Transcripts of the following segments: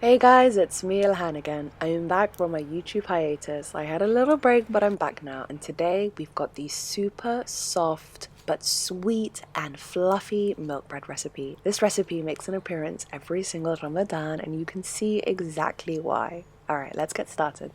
Hey guys, it's me Ilhan again. I'm back from my YouTube hiatus. I had a little break, but I'm back now. And today we've got the super soft but sweet and fluffy milk bread recipe. This recipe makes an appearance every single Ramadan, and you can see exactly why. Alright, let's get started.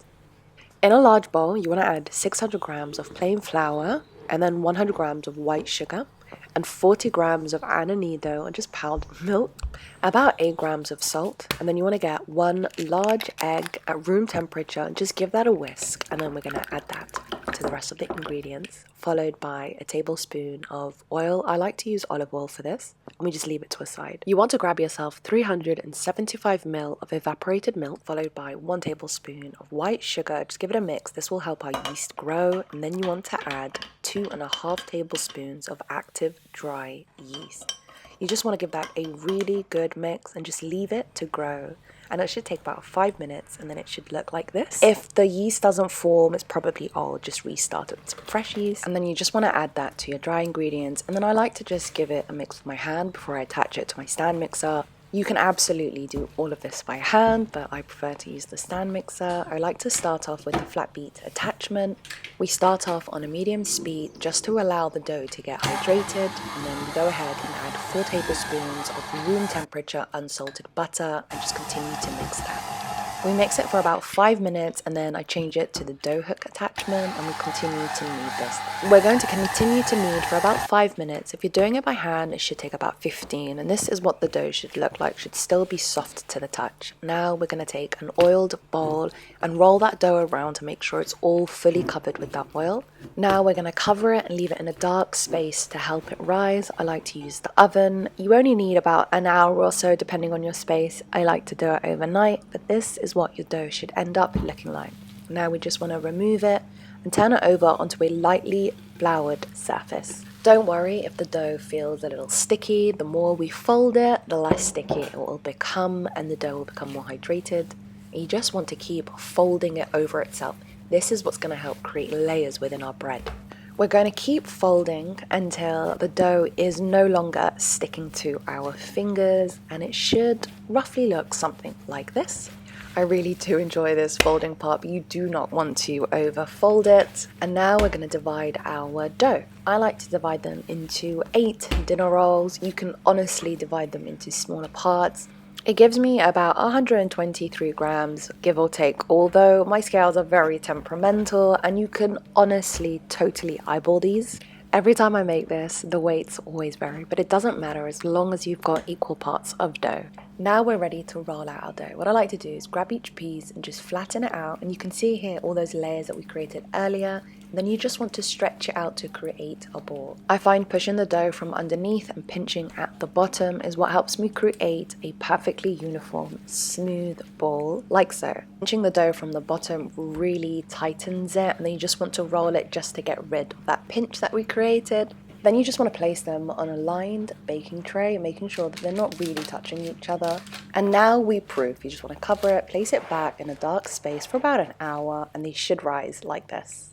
In a large bowl, you want to add 600 grams of plain flour and then 100 grams of white sugar and 40 grams of nido and just powdered milk, about 8 grams of salt, and then you want to get one large egg at room temperature and just give that a whisk, and then we're going to add that to the rest of the ingredients, followed by a tablespoon of oil. I like to use olive oil for this, and we just leave it to a side. You want to grab yourself 375 ml of evaporated milk, followed by 1 tablespoon of white sugar. Just give it a mix. This will help our yeast grow, and then you want to add 2.5 tablespoons of active dry yeast. You just want to give that a really good mix and just leave it to grow. And it should take about 5 minutes, and then it should look like this. If the yeast doesn't form, it's probably old. Just restart it with some fresh yeast. And then you just want to add that to your dry ingredients. And then I like to just give it a mix with my hand before I attach it to my stand mixer. You can absolutely do all of this by hand, but I prefer to use the stand mixer. I like to start off with the flat beat attachment. We start off on a medium speed just to allow the dough to get hydrated, and then go ahead and add 4 tablespoons of room temperature unsalted butter and just continue to mix that. We mix it for about 5 minutes, and then I change it to the dough hook attachment, and we continue to knead this. We're going to continue to knead for about 5 minutes. If you're doing it by hand, it should take about 15, and this is what the dough should look like. It should still be soft to the touch. Now we're going to take an oiled bowl and roll that dough around to make sure it's all fully covered with that oil. Now we're going to cover it and leave it in a dark space to help it rise. I like to use the oven. You only need about an hour or so depending on your space. I like to do it overnight, but this is what your dough should end up looking like. Now we just want to remove it and turn it over onto a lightly floured surface. Don't worry if the dough feels a little sticky. The more we fold it, the less sticky it will become, and the dough will become more hydrated. And you just want to keep folding it over itself. This is what's going to help create layers within our bread. We're going to keep folding until the dough is no longer sticking to our fingers, and it should roughly look something like this. I really do enjoy this folding part, but you do not want to over fold it. And now we're going to divide our dough. I like to divide them into 8 dinner rolls. You can honestly divide them into smaller parts. It gives me about 123 grams, give or take, although my scales are very temperamental and you can honestly totally eyeball these. Every time I make this, the weights always vary, but it doesn't matter as long as you've got equal parts of dough. Now we're ready to roll out our dough. What I like to do is grab each piece and just flatten it out, and you can see here all those layers that we created earlier. Then you just want to stretch it out to create a ball. I find pushing the dough from underneath and pinching at the bottom is what helps me create a perfectly uniform, smooth ball, like so. Pinching the dough from the bottom really tightens it, and then you just want to roll it just to get rid of that pinch that we created. Then you just want to place them on a lined baking tray, making sure that they're not really touching each other. And now we proof. You just want to cover it, place it back in a dark space for about an hour, and they should rise like this.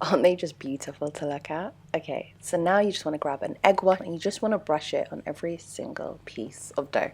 Aren't they just beautiful to look at? Okay, so now you just want to grab an egg wash and you just want to brush it on every single piece of dough.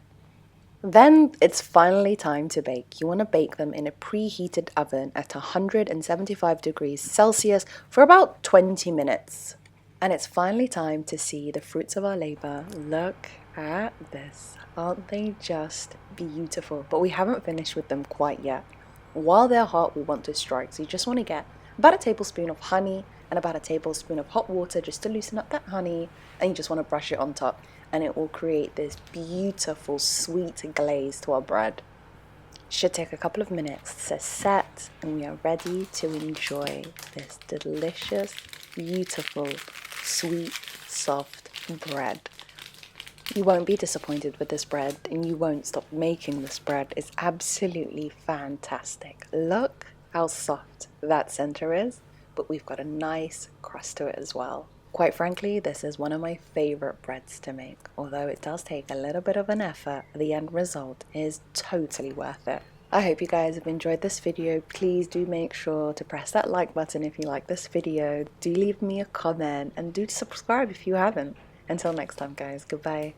Then it's finally time to bake. You want to bake them in a preheated oven at 175 degrees Celsius for about 20 minutes. And it's finally time to see the fruits of our labor. Look at this. Aren't they just beautiful? But we haven't finished with them quite yet. While they're hot, we want to strike. So you just want to get about a tablespoon of honey and about a tablespoon of hot water just to loosen up that honey, and you just want to brush it on top, and it will create this beautiful sweet glaze to our bread. It should take a couple of minutes to set, and we are ready to enjoy this delicious, beautiful, sweet, soft bread. You won't be disappointed with this bread, and you won't stop making this bread. It's absolutely fantastic. Look how soft that center is, but we've got a nice crust to it as well. Quite frankly, this is one of my favorite breads to make. Although it does take a little bit of an effort, the end result is totally worth it. I hope you guys have enjoyed this video. Please do make sure to press that like button if you like this video. Do leave me a comment and do subscribe if you haven't. Until next time guys, goodbye.